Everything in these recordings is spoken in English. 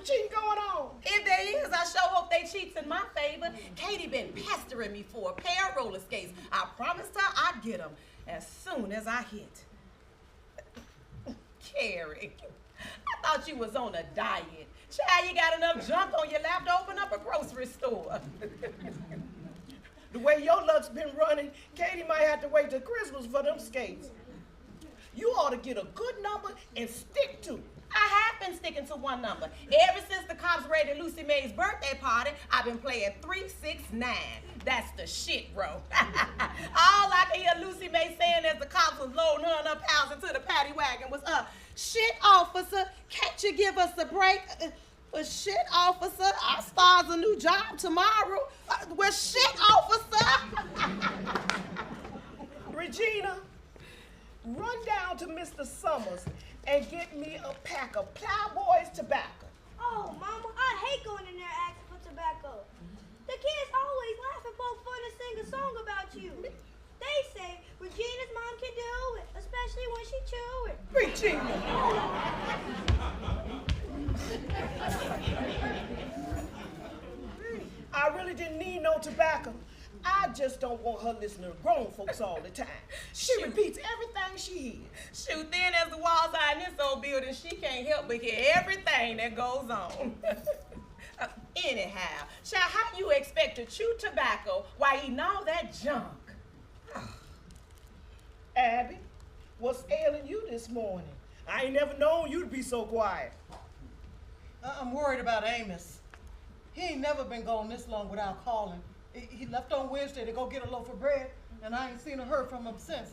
some cheating going on? If there is, I sure hope they cheats in my favor. Katie been pestering me for a pair of roller skates. I promised her I'd get them as soon as I hit. Carrie, I thought you was on a diet. Child, you got enough junk on your lap to open up a grocery store. The way your luck's been running, Katie might have to wait till Christmas for them skates. You ought to get a good number and stick to it. I have been sticking to one number. Ever since the cops raided Lucy Mae's birthday party, I've been playing 369. That's the shit, bro. All I can hear Lucy Mae saying as the cops was loading her and her pals into the paddy wagon was, shit, officer, can't you give us a break? Shit, officer, I start a new job tomorrow. Shit, officer. Regina, run down to Mr. Summers and get me a pack of Plowboy's tobacco. Oh, Mama, I hate going in there asking for tobacco. The kids always laugh and poke fun and sing a song about you. They say Regina's mom can do it, especially when she chew it. Regina! I really didn't need no tobacco. I just don't want her listening to grown folks all the time. She repeats everything she hears. Shoot, thin as the walls are in this old building, she can't help but hear everything that goes on. Anyhow, child, how you expect to chew tobacco while eating all that junk? Abby, what's ailing you this morning? I ain't never known you to be so quiet. I'm worried about Amos. He ain't never been gone this long without calling. He left on Wednesday to go get a loaf of bread, and I ain't seen or heard from him since.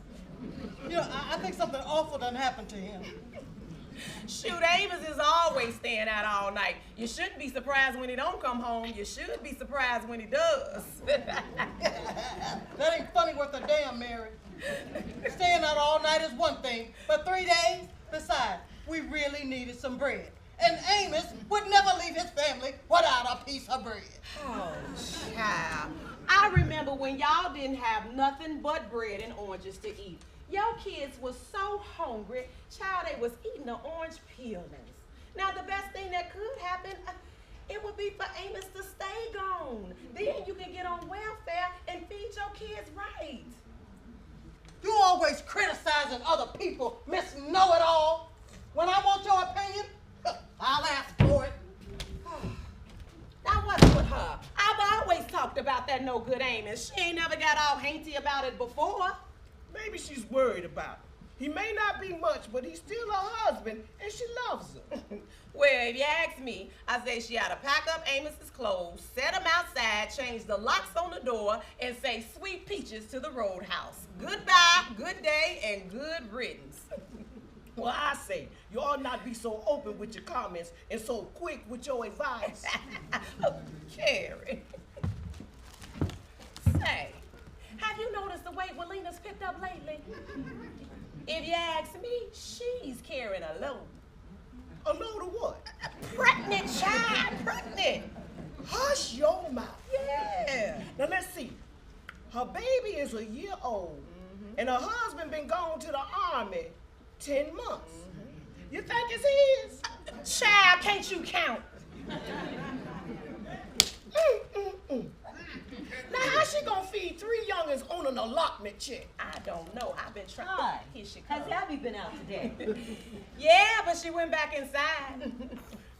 You know, I think something awful done happened to him. Shoot, Amos is always staying out all night. You shouldn't be surprised when he don't come home. You should be surprised when he does. That ain't funny worth a damn, Mary. Staying out all night is one thing, but 3 days? Besides, we really needed some bread. And Amos would never leave his family without a piece of bread. Oh, child. I remember when y'all didn't have nothing but bread and oranges to eat. Your kids was so hungry, child, they was eating the orange peelings. Now, the best thing that could happen, it would be for Amos to stay gone. Then you can get on welfare and feed your kids right. You always criticizing other people, Miss Know-It-All. When I want your opinion, I'll ask for it. Now what's with her? I've always talked about that no good Amos. She ain't never got all hanky about it before. Maybe she's worried about him. He may not be much, but he's still her husband, and she loves him. Well, if you ask me, I say she ought to pack up Amos's clothes, set him outside, change the locks on the door, and say sweet peaches to the roadhouse. Goodbye, good day, and good riddance. Well, I say, you ought not be so open with your comments and so quick with your advice. Carrie. Say, have you noticed the weight Walena's picked up lately? If you ask me, she's carrying a load. A load of what? Pregnant, child, pregnant. Hush your mouth. Yeah. Now let's see. Her baby is a year old, and her husband been gone to the army 10 months. You think it's his? Child, can't you count? Now how she gonna feed 3 youngins on an allotment check? I don't know. I've been trying. Hi. Here she Has comes. Abby been out today? Yeah, but she went back inside.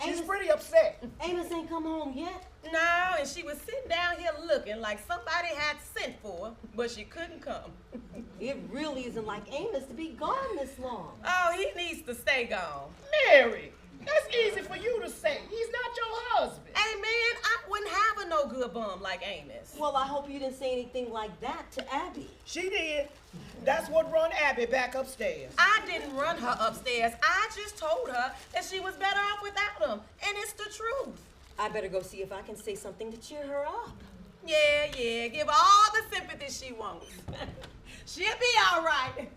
She's Amos- pretty upset. Amos ain't come home yet. No, and she was sitting down here looking like somebody had sent for her, but she couldn't come. It really isn't like Amos to be gone this long. Oh, he needs to stay gone. Mary, that's easy for you to say. He's not your husband. Hey, man, I wouldn't have a no good bum like Amos. Well, I hope you didn't say anything like that to Abby. She did. That's what run Abby back upstairs. I didn't run her upstairs. I just told her that she was better off without him, and it's the truth. I better go see if I can say something to cheer her up. Yeah, give her all the sympathy she wants. She'll be all right.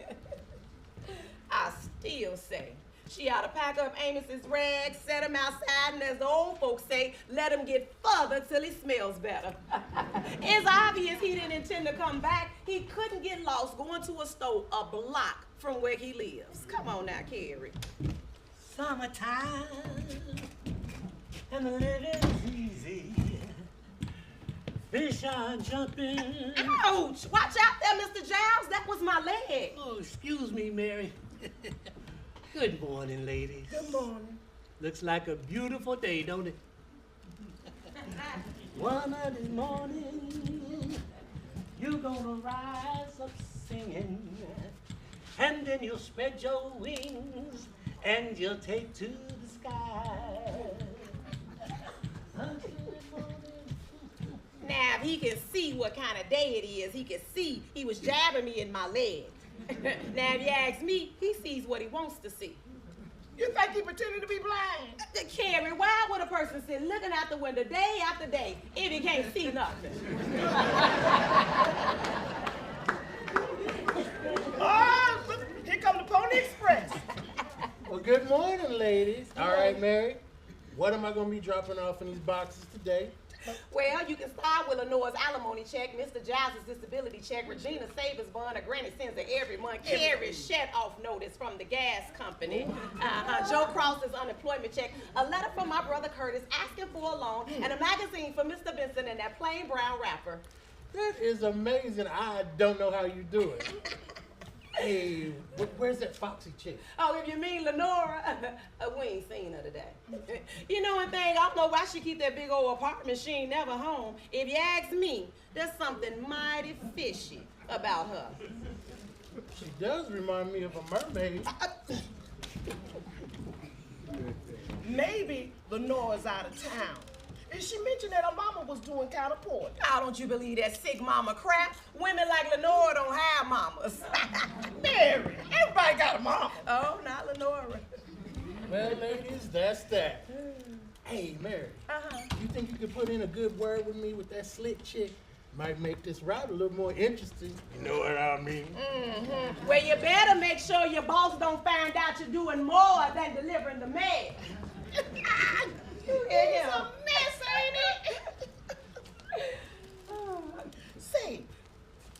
I still say she ought to pack up Amos's rags, set him outside, and as the old folks say, let him get further till he smells better. It's obvious he didn't intend to come back. He couldn't get lost going to a store a block from where he lives. Come on now, Carrie. Summertime. and the living's easy. Fish are jumping. Ouch! Watch out there, Mr. Giles. That was my leg. Oh, excuse me, Mary. Good morning, ladies. Good morning. Looks like a beautiful day, don't it? One of these morning, you're gonna rise up singing, and then you'll spread your wings, and you'll take to the sky. Now, if he can see what kind of day it is, he can see he was jabbing me in my leg. Now, if you ask me, he sees what he wants to see. You think he pretended to be blind? Carrie, why would a person sit looking out the window day after day if he can't see nothing? Oh, look, here come the Pony Express. Well, good morning, ladies. All right, Mary. What am I going to be dropping off in these boxes today? Well, you can start with Lenore's alimony check, Mr. Giles' disability check, Regina's savings bond, a granny sends her every month, Carrie's shut-off notice from the gas company, Joe Cross's unemployment check, a letter from my brother Curtis asking for a loan, and a magazine for Mr. Benson and that plain brown wrapper. That is amazing. I don't know how you do it. Hey, where's that foxy chick? Oh, if you mean Lenora, we ain't seen her today. You know one thing, I don't know why she keep that big old apartment. She ain't never home. If you ask me, there's something mighty fishy about her. She does remind me of a mermaid. Maybe Lenore's out of town. And she mentioned that her mama was doing kind of poorly. Now, don't you believe that sick mama crap? Women like Lenora don't have mamas. Mary, everybody got a mama. Oh, not Lenora. Well, ladies, that's that. Hey, Mary, you think you could put in a good word with me with that slick chick? Might make this route a little more interesting. You know what I mean? Mm-hmm. Well, you better make sure your boss don't find out you're doing more than delivering the mail. It's a mess, ain't it? Say,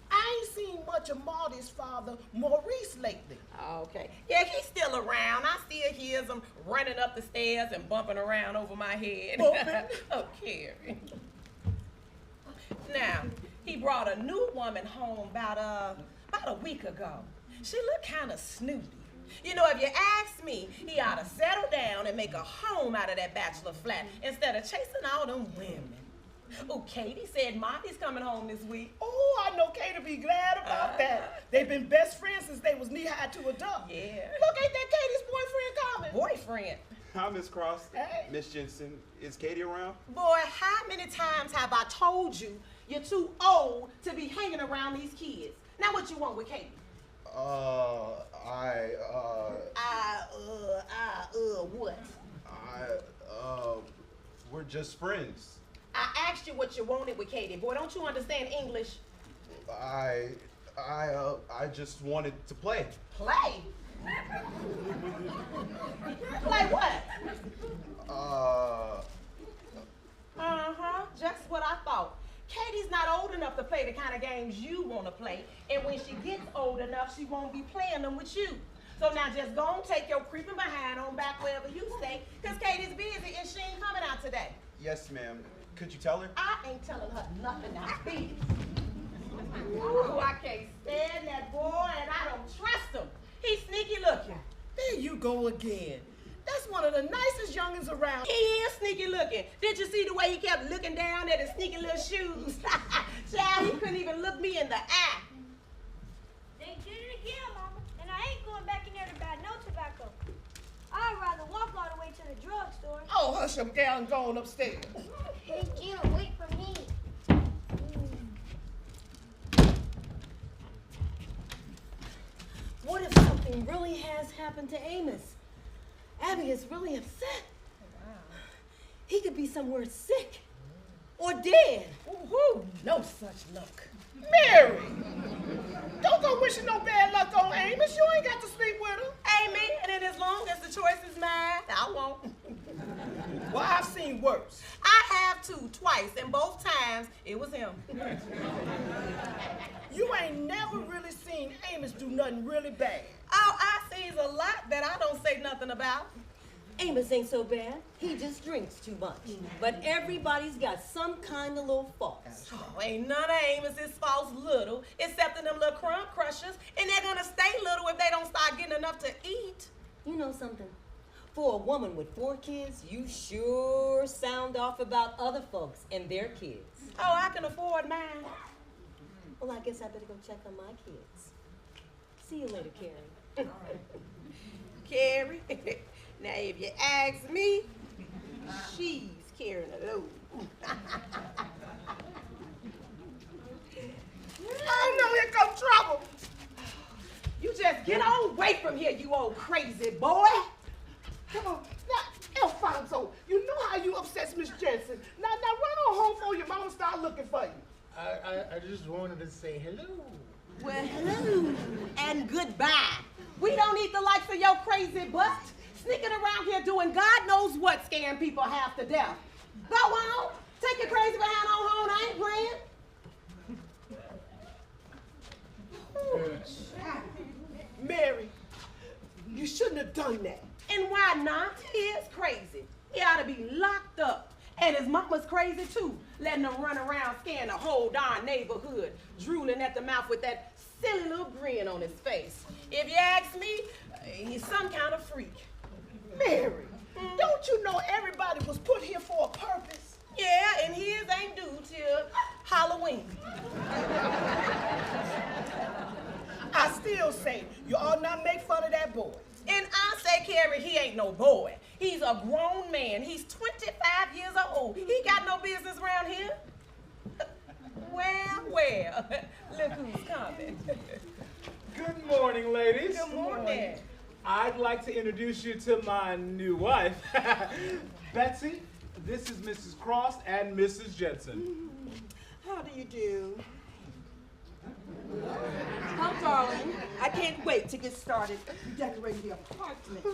I ain't seen much of Marty's father, Maurice, lately. Okay. Yeah, he's still around. I still hear him running up the stairs and bumping around over my head. Oh, Carrie. Now, he brought a new woman home about a week ago. She looked kind of snooty. You know, if you ask me, he ought to settle down and make a home out of that bachelor flat instead of chasing all them women. Oh, Katie said Marty's coming home this week. Oh, I know Katie be glad about that. They've been best friends since they was knee-high to a duck. Yeah. Look, ain't that Katie's boyfriend coming? Boyfriend. Hi, Miss Cross. Hey. Miss Jensen. Is Katie around? Boy, how many times have I told you you're too old to be hanging around these kids? Now what you want with Katie? What? We're just friends. I asked you what you wanted with Katie. Boy, don't you understand English? I just wanted to play. Play? Play what? Just what I thought. Katie's not old enough to play the kind of games you want to play, and when she gets old enough, she won't be playing them with you. So now just go and take your creeping behind on back wherever you stay, because Katie's busy and she ain't coming out today. Yes, ma'am. Could you tell her? I ain't telling her nothing now. Speak. Ooh, I can't stand that boy, and I don't trust him. He's sneaky looking. There you go again. That's one of the nicest youngins around. He is sneaky looking. Did you see the way he kept looking down at his sneaky little shoes? Child, he couldn't even look me in the eye. They did it again, Mama, and I ain't going back in there to buy no tobacco. I'd rather walk all the way to the drugstore. Oh, hush him down and go on upstairs. Hey, Gina, wait for me. What if something really has happened to Amos? Abby is really upset. Wow. He could be somewhere sick or dead. Woo-hoo, no such luck. Mary, don't go wishing no bad luck on Amos. You ain't got to sleep with him. Amen. And as long as the choice is mine, I won't. Well, I've seen worse. I have too, twice, and both times it was him. You ain't never really seen Amos do nothing really bad. Oh, I sees a lot that I don't say nothing about. Amos ain't so bad. He just drinks too much. But everybody's got some kind of little faults. Oh, ain't none of Amos's faults little, except in them little crumb crushers, and they're gonna stay little if they don't start getting enough to eat. You know something? For a woman with 4 kids, you sure sound off about other folks and their kids. Oh, I can afford mine. Well, I guess I better go check on my kids. See you later, Carrie. Carrie, now if you ask me, she's carrying a load. Oh no, here comes trouble. You just get on away from here, you old crazy boy. Come on. Now, Alfonso, you know how you upset Miss Jensen. Now run on home before your mama start looking for you. I just wanted to say hello. Well, hello and goodbye. We don't need the likes of your crazy butt sneaking around here doing God knows what, scaring people half to death. Go on, take your crazy behind on home. I ain't playing. Mary, you shouldn't have done that. And why not? He is crazy. He ought to be locked up. And his mama's crazy too, letting him run around scaring the whole darn neighborhood, drooling at the mouth with that silly little grin on his face. If you ask me, he's some kind of freak. Mary, don't you know everybody was put here for a purpose? Yeah, and his ain't due till Halloween. I still say you ought not make fun of that boy. And I say, Carrie, he ain't no boy. He's a grown man. He's 25 years old. He got no business around here. Well, look who's coming. Good morning, ladies. Good morning. I'd like to introduce you to my new wife, Betsy. This is Mrs. Cross and Mrs. Jensen. How do you do? Oh, darling, I can't wait to get started decorating the apartment.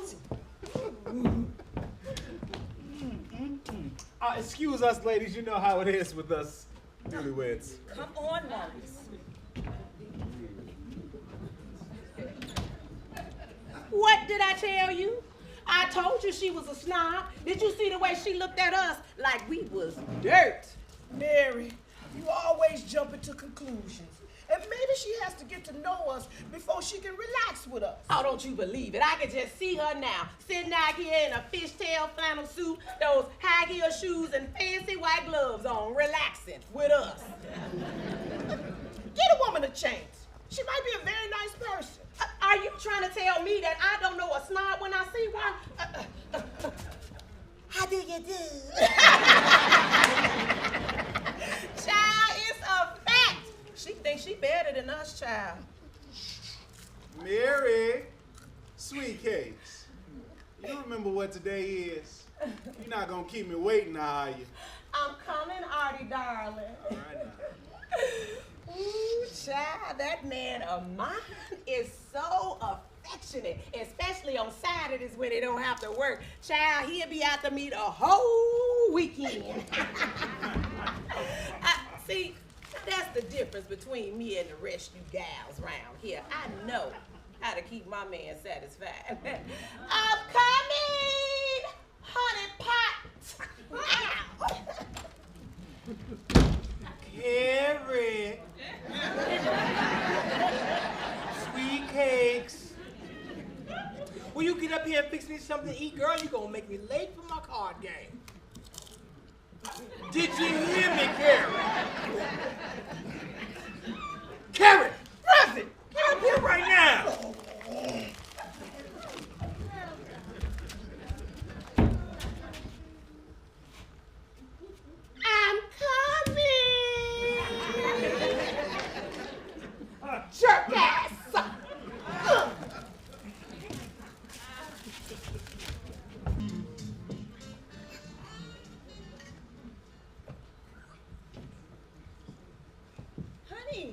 Excuse us, ladies. You know how it is with us newlyweds. Come on, Maurice. What did I tell you? I told you she was a snob. Did you see the way she looked at us like we was dirt? Mary, you always jump to conclusions. And maybe she has to get to know us before she can relax with us. Oh, don't you believe it? I can just see her now, sitting out here in a fishtail flannel suit, those high heel shoes, and fancy white gloves on, relaxing with us. Get a woman a chance. She might be a very nice person. Are you trying to tell me that I don't know a snob when I see one? How do you do? Child, it's a fact. She thinks she better than us, child. Mary, sweet cakes. You remember what today is? You're not gonna keep me waiting now, are you? I'm coming, Artie, darling. All right now. Ooh, child, that man of mine is so affectionate, especially on Saturdays when he don't have to work. Child, he'll be out to me the whole weekend. See, that's the difference between me and the rest of you gals around here. I know how to keep my man satisfied. I'm coming, honey pot. Carrie. Sweet cakes. Will you get up here and fix me something to eat, girl? You're gonna make me late for my card game. Did you hear me, Carrie? Carrie! Raffy! Get up here right now! I'm coming! Jerk ass! Honey,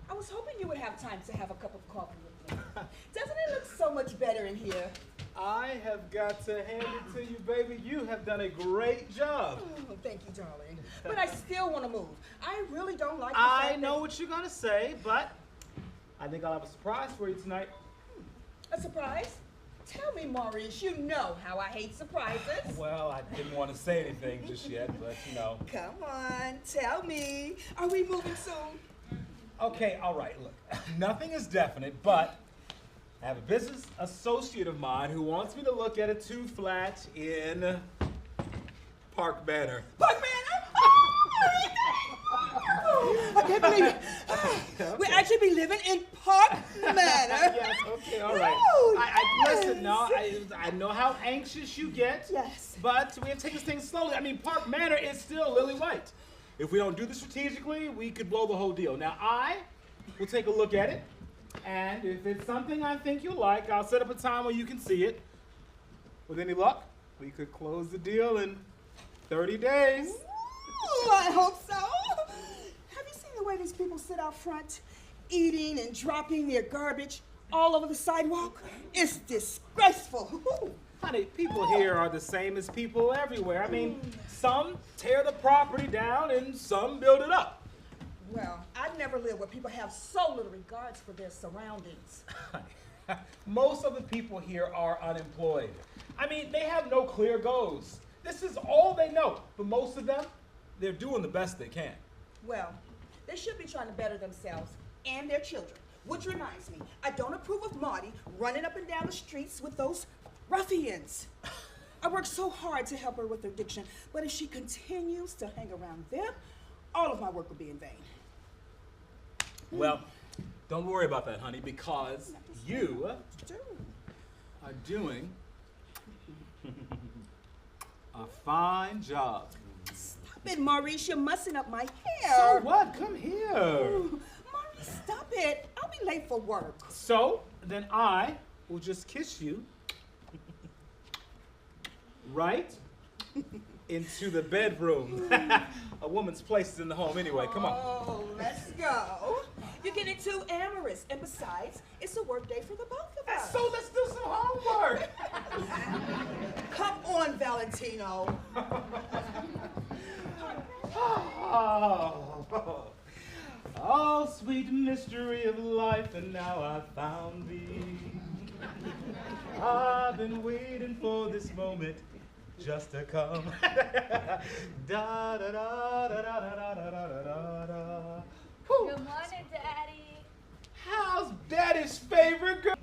I was hoping you would have time to have a cup of coffee with me. Doesn't it look so much better in here? I have got to hand it to you, baby. You have done a great job. Oh, thank you, darling. But I still want to move. I really don't like the I fact know what you're gonna say, but I think I'll have a surprise for you tonight. that... A surprise? Tell me, Maurice, you know how I hate surprises. Well, I didn't want to say anything just yet, but you know. Come on, tell me. Are we moving soon? Okay, all right, look. Nothing is definite, but I have a business associate of mine who wants me to look at a 2-flat in Park Manor. Park Manor? Oh, I can't believe it. We'll actually be living in Park Manor. Yes, okay, all right. Oh, Listen, now, I know how anxious you get. Yes. But we have to take this thing slowly. I mean, Park Manor is still lily white. If we don't do this strategically, we could blow the whole deal. Now, I will take a look at it, and if it's something I think you'll like, I'll set up a time where you can see it. With any luck, we could close the deal in 30 days. Ooh, I hope so. Have you seen the way these people sit out front, eating and dropping their garbage all over the sidewalk? It's disgraceful. Honey, people here are the same as people everywhere. I mean, some tear the property down and some build it up. Well, I've never lived where people have so little regards for their surroundings. Most of the people here are unemployed. I mean, they have no clear goals. This is all they know. But most of them, they're doing the best they can. Well, they should be trying to better themselves and their children. Which reminds me, I don't approve of Marty running up and down the streets with those ruffians. I worked so hard to help her with her addiction, but if she continues to hang around them, all of my work will be in vain. Well, don't worry about that, honey, because you are doing a fine job. Stop it, Maurice. You're mussing up my hair. So what? Come here. Ooh, Maurice, stop it. I'll be late for work. So, then I will just kiss you right into the bedroom. A woman's place is in the home anyway. Come on. Oh, let's go. You're getting too amorous. And besides, it's a work day for the both of us. So let's do some homework. Come on, Valentino. Oh, sweet mystery of life, and now I've found thee. I've been waiting for this moment just to come. Da da da da da da da da da da. Good morning, Daddy. How's Daddy's favorite girl?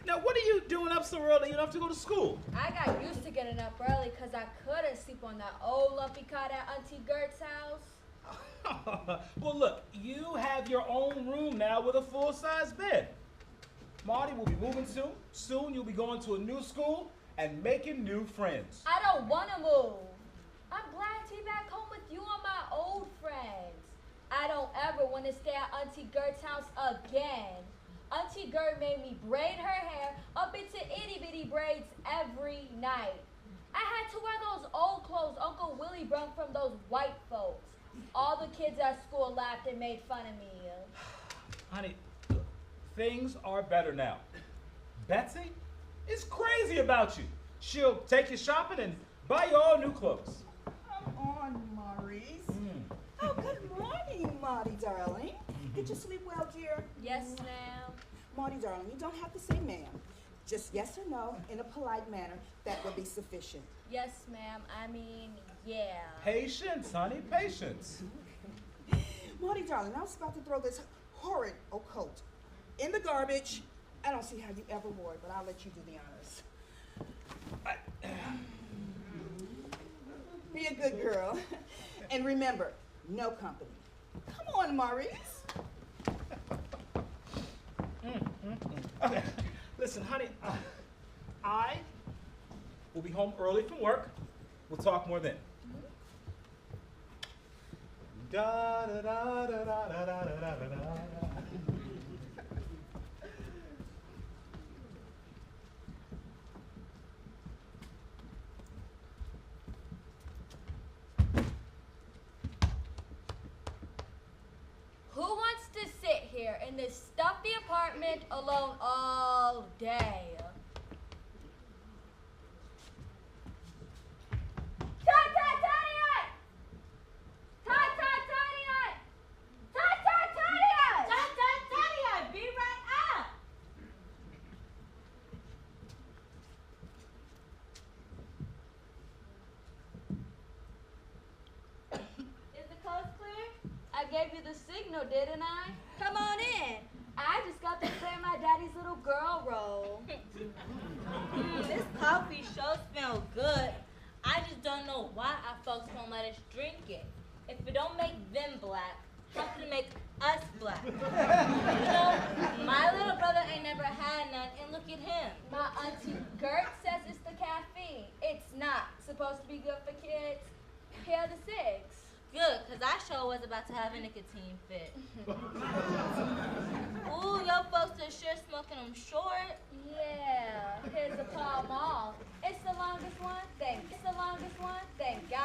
Now, what are you doing up so early? You don't have to go to school. I got used to getting up early because I couldn't sleep on that old lumpy cot at Auntie Gert's house. Well, look, you have your own room now with a full-size bed. Marty will be moving soon. Soon you'll be going to a new school and making new friends. I don't want to move. I'm glad to be back home with you and my old friends. I don't ever want to stay at Auntie Gert's house again. Auntie Gert made me braid her hair up into itty-bitty braids every night. I had to wear those old clothes Uncle Willie brought from those white folks. All the kids at school laughed and made fun of me. Honey, look, things are better now. Betsy is crazy about you. She'll take you shopping and buy you all new clothes. Come on, Maurice. Oh, good morning, Marty, darling. Did you sleep well, dear? Yes, ma'am. Marty, darling, you don't have to say ma'am. Just yes or no in a polite manner. That will be sufficient. Yes, ma'am. I mean, yeah. Patience, honey, patience. Marty, darling, I was about to throw this horrid old coat in the garbage. I don't see how you ever wore it, but I'll let you do the honors. Be a good girl. And remember, no company. Come on, Maurice. Okay, listen, honey, I will be home early from work. We'll talk more then. Da da da da da da da da da da. Who wants to sit here in this stuffy apartment alone all day? gave you the signal, didn't I? Come on in. I just got to play my daddy's little girl role. This coffee sure smells good. I just don't know why our folks won't let us drink it. If it don't make them black, how can it make us black? You know, my little brother ain't never had none, and look at him. My auntie Gert says it's the caffeine. It's not supposed to be good for kids. Here are the cigs. Good, because I sure was about to have a nicotine fit. Ooh, your folks are sure smoking them short. Yeah, here's the Pall Mall. It's the longest one. It's the longest one. Thank God.